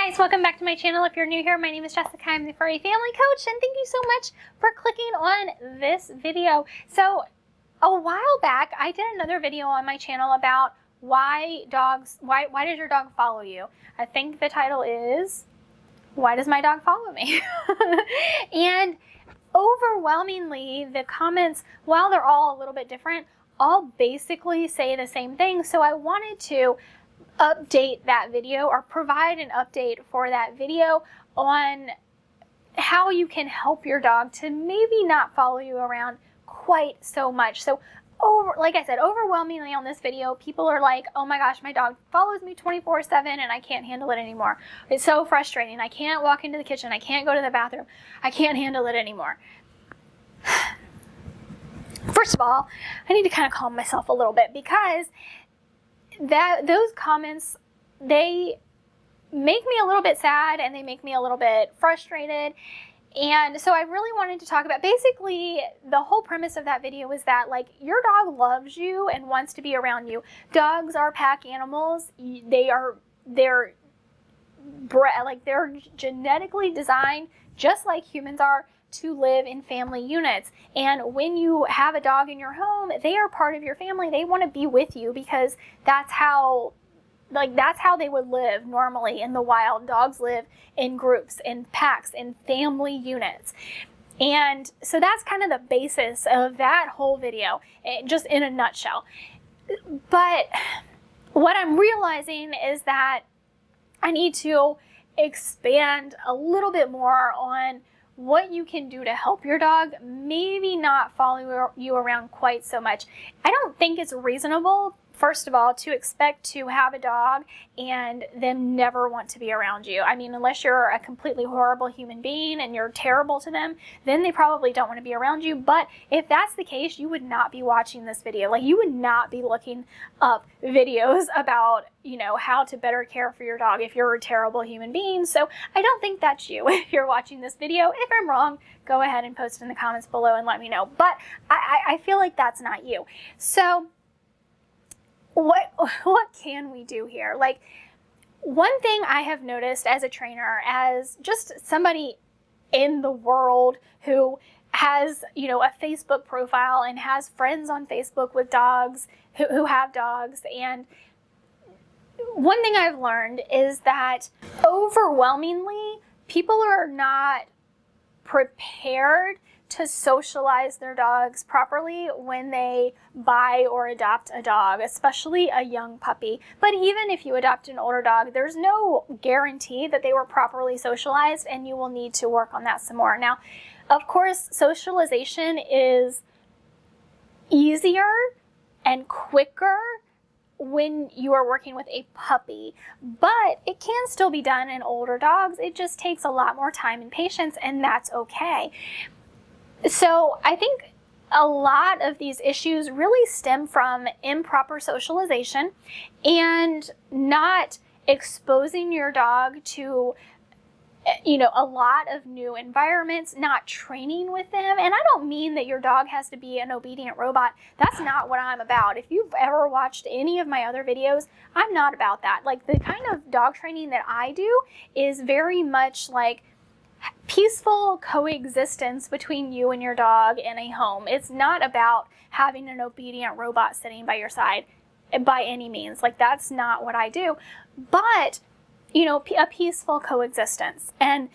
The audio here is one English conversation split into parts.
Hey guys, welcome back to my channel. If you're new here, my name is Jessica. I'm the Furry Family Coach, and thank you so much for clicking on this video. So a while back, I did another video on my channel about why does your dog follow you? I think the title is, why does my dog follow me? And overwhelmingly, the comments, while they're all a little bit different, all basically say the same thing. So I wanted to update that video, or provide an update for that video on how you can help your dog to maybe not follow you around quite so much. So like I said, overwhelmingly on this video, people are like, oh my gosh, my dog follows me 24/7 and I can't handle it anymore. It's so frustrating. I can't walk into the kitchen. I can't go to the bathroom. I can't handle it anymore. First of all, I need to kind of calm myself a little bit, because those comments, they make me a little bit sad and they make me a little bit frustrated. And so I really wanted to talk about, basically the whole premise of that video was that, like, your dog loves you and wants to be around you. Dogs are pack animals. They're genetically designed, just like humans are, to live in family units. And when you have a dog in your home, they are part of your family. They want to be with you, because that's how they would live normally in the wild. Dogs live in groups, in packs, in family units. And so that's kind of the basis of that whole video, just in a nutshell. But what I'm realizing is that I need to expand a little bit more on what you can do to help your dog maybe not follow you around quite so much. I don't think it's reasonable, first of all, to expect to have a dog and them never want to be around you. I mean, unless you're a completely horrible human being and you're terrible to them, then they probably don't want to be around you. But if that's the case, you would not be watching this video. Like, you would not be looking up videos about, you know, how to better care for your dog if you're a terrible human being. So I don't think that's you if you're watching this video. If I'm wrong, go ahead and post in the comments below and let me know. But I feel like that's not you. So what can we do here? Like, one thing I have noticed as a trainer, as just somebody in the world who has, you know, a Facebook profile and has friends on Facebook with dogs who have dogs, and one thing I've learned is that overwhelmingly people are not prepared to socialize their dogs properly when they buy or adopt a dog, especially a young puppy. But even if you adopt an older dog, there's no guarantee that they were properly socialized, and you will need to work on that some more. Now, of course, socialization is easier and quicker when you are working with a puppy, but it can still be done in older dogs. It just takes a lot more time and patience, and that's okay. So I think a lot of these issues really stem from improper socialization and not exposing your dog to, you know, a lot of new environments, not training with them. And I don't mean that your dog has to be an obedient robot. That's not what I'm about. If you've ever watched any of my other videos, I'm not about that. Like, the kind of dog training that I do is very much like peaceful coexistence between you and your dog in a home. It's not about having an obedient robot sitting by your side by any means. Like, that's not what I do. But, you know, a peaceful coexistence and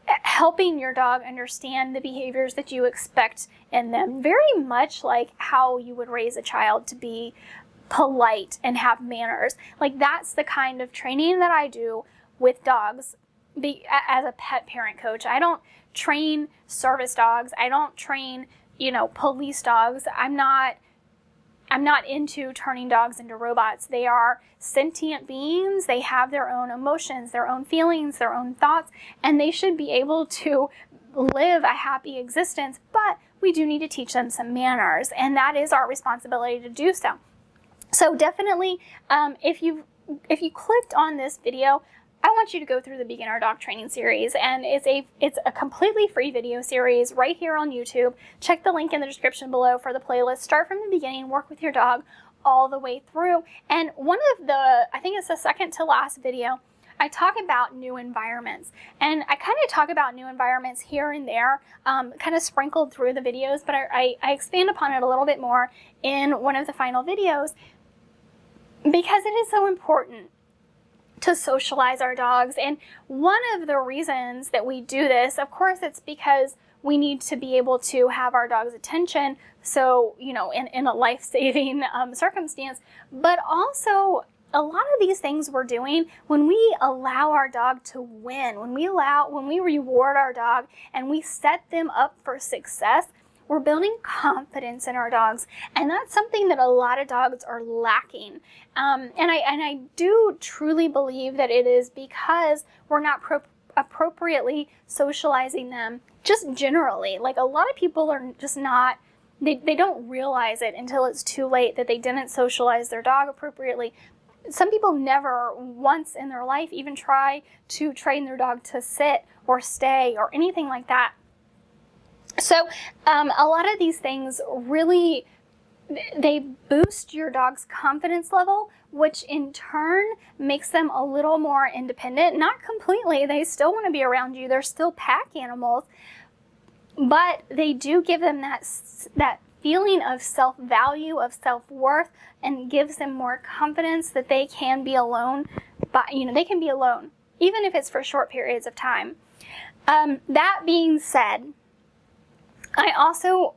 helping your dog understand the behaviors that you expect in them, very much like how you would raise a child to be polite and have manners. Like, that's the kind of training that I do with dogs. As a pet parent coach, I don't train service dogs. I don't train, you know, police dogs. I'm not into turning dogs into robots. They are sentient beings. They have their own emotions, their own feelings, their own thoughts, and they should be able to live a happy existence. But we do need to teach them some manners, and that is our responsibility to do so. So definitely, if you clicked on this video, I want you to go through the beginner dog training series, and it's a completely free video series right here on YouTube. Check the link in the description below for the playlist. Start from the beginning, work with your dog all the way through. And one of the, I think it's the second to last video, I talk about new environments, and I kind of talk about new environments here and there, kind of sprinkled through the videos, but I expand upon it a little bit more in one of the final videos because it is so important to socialize our dogs. And one of the reasons that we do this, of course, it's because we need to be able to have our dog's attention, so, you know, in a life-saving circumstance, but also a lot of these things we're doing when we allow our dog to win, when we reward our dog and we set them up for success, we're building confidence in our dogs, and that's something that a lot of dogs are lacking. And I do truly believe that it is because we're not appropriately socializing them just generally. Like, a lot of people are just not, they don't realize it until it's too late that they didn't socialize their dog appropriately. Some people never once in their life even try to train their dog to sit or stay or anything like that. So a lot of these things really, they boost your dog's confidence level, which in turn makes them a little more independent. Not completely, they still want to be around you, they're still pack animals, but they do give them that feeling of self-value, of self-worth, and gives them more confidence that they can be alone. But, you know, they can be alone, even if it's for short periods of time. That being said, I also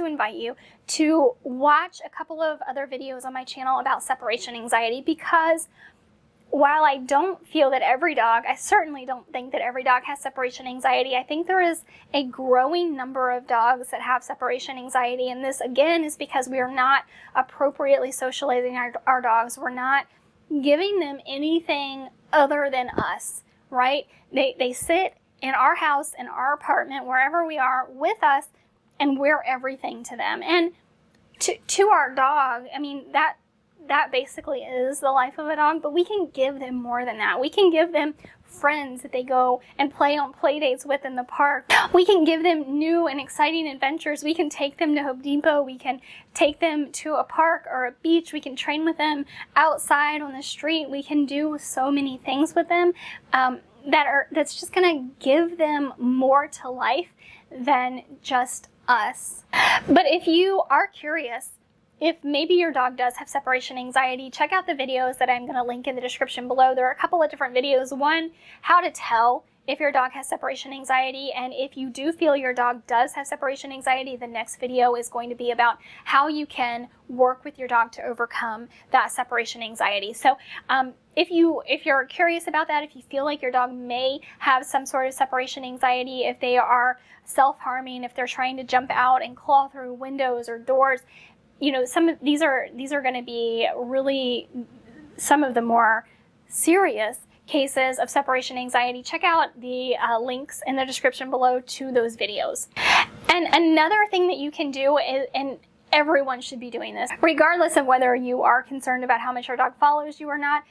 invite you to watch a couple of other videos on my channel about separation anxiety, because while I don't feel that every dog, I certainly don't think that every dog has separation anxiety. I think there is a growing number of dogs that have separation anxiety, and this again is because we are not appropriately socializing our dogs. We're not giving them anything other than us, right? They sit in our house, in our apartment, wherever we are, with us, and we're everything to them. And to our dog, I mean, that basically is the life of a dog, but we can give them more than that. We can give them friends that they go and play on play dates with in the park. We can give them new and exciting adventures. We can take them to Home Depot. We can take them to a park or a beach. We can train with them outside on the street. We can do so many things with them that's just going to give them more to life than just us. But if you are curious, if maybe your dog does have separation anxiety, check out the videos that I'm going to link in the description below. There are a couple of different videos. One, how to tell if your dog has separation anxiety, and if you do feel your dog does have separation anxiety, the next video is going to be about how you can work with your dog to overcome that separation anxiety. So if you're curious about that, if you feel like your dog may have some sort of separation anxiety, if they are self-harming, if they're trying to jump out and claw through windows or doors, you know, some of these are going to be really some of the more serious cases of separation anxiety. Check out the links in the description below to those videos. And another thing that you can do is, and everyone should be doing this, regardless of whether you are concerned about how much your dog follows you or not,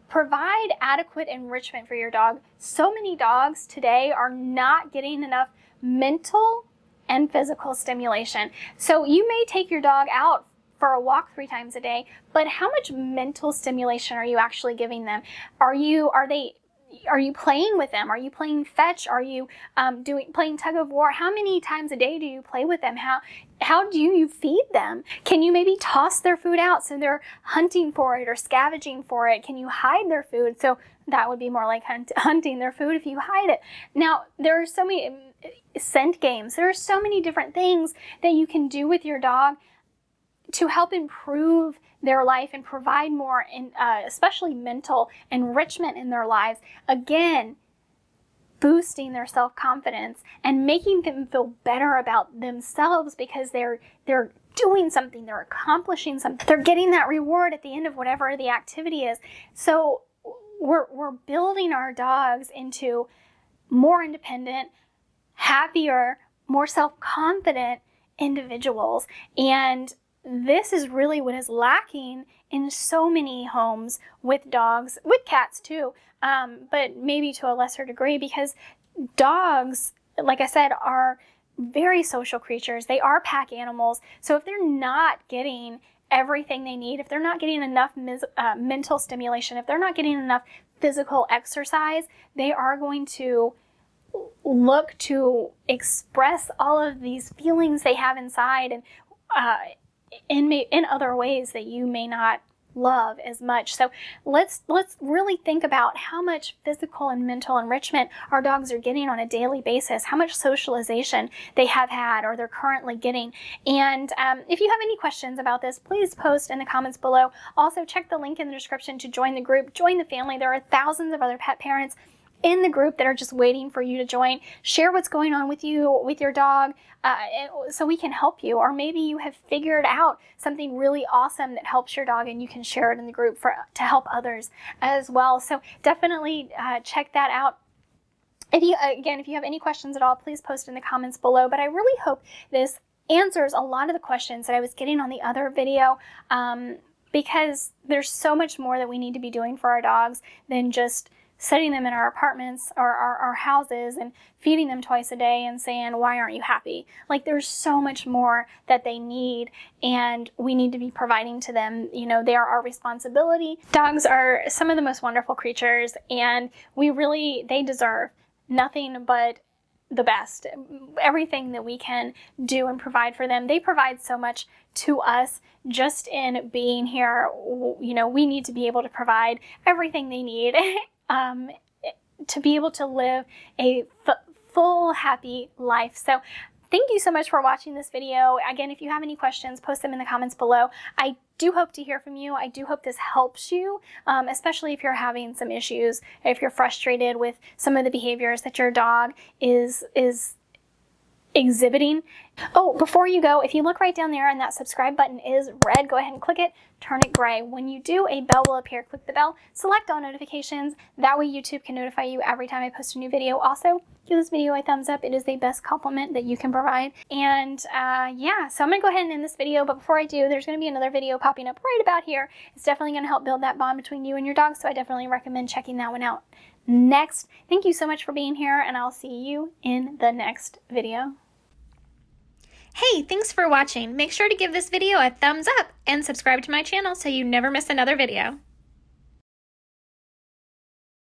provide adequate enrichment for your dog. So many dogs today are not getting enough mental and physical stimulation. So you may take your dog out for a walk 3 times a day, but how much mental stimulation are you actually giving them? Are you playing with them? Are you playing fetch? Are you playing tug of war? How many times a day do you play with them? How do you feed them? Can you maybe toss their food out so they're hunting for it or scavenging for it? Can you hide their food? So that would be more like hunting their food if you hide it. Now, there are so many scent games. There are so many different things that you can do with your dog to help improve their life and provide more, especially mental enrichment in their lives. Again, boosting their self-confidence and making them feel better about themselves because they're doing something, they're accomplishing something, they're getting that reward at the end of whatever the activity is. So we're building our dogs into more independent, happier, more self-confident individuals. And this is really what is lacking in so many homes with dogs, with cats too, but maybe to a lesser degree, because dogs, like I said, are very social creatures. They are pack animals. So if they're not getting everything they need, if they're not getting enough mental stimulation, if they're not getting enough physical exercise, they are going to look to express all of these feelings they have inside, and in other ways that you may not love as much. So let's really think about how much physical and mental enrichment our dogs are getting on a daily basis, how much socialization they have had or they're currently getting. And if you have any questions about this, please post in the comments below. Also, check the link in the description to join the group, join the family. There are thousands of other pet parents in the group that are just waiting for you to join. Share what's going on with you, with your dog, so we can help you. Or maybe you have figured out something really awesome that helps your dog, and you can share it in the group to help others as well. So definitely check that out. If you have any questions at all, please post in the comments below. But I really hope this answers a lot of the questions that I was getting on the other video, because there's so much more that we need to be doing for our dogs than just setting them in our apartments or our houses and feeding them twice a day and saying, why aren't you happy? Like, there's so much more that they need, and we need to be providing to them. You know, they are our responsibility. Dogs are some of the most wonderful creatures, and they deserve nothing but the best. Everything that we can do and provide for them. They provide so much to us just in being here. You know, we need to be able to provide everything they need to be able to live a full, happy life. So thank you so much for watching this video. Again, if you have any questions, post them in the comments below. I do hope to hear from you. I do hope this helps you, especially if you're having some issues, if you're frustrated with some of the behaviors that your dog is exhibiting. Oh, before you go, if you look right down there and that subscribe button is red, go ahead and click it, turn it gray. When you do, a bell will appear. Click the bell, select all notifications. That way YouTube can notify you every time I post a new video. Also, give this video a thumbs up. It is the best compliment that you can provide. And yeah, so I'm gonna go ahead and end this video, but before I do, there's gonna be another video popping up right about here. It's definitely gonna help build that bond between you and your dog, so I definitely recommend checking that one out next. Thank you so much for being here, and I'll see you in the next video. Hey, thanks for watching. Make sure to give this video a thumbs up and subscribe to my channel so you never miss another video.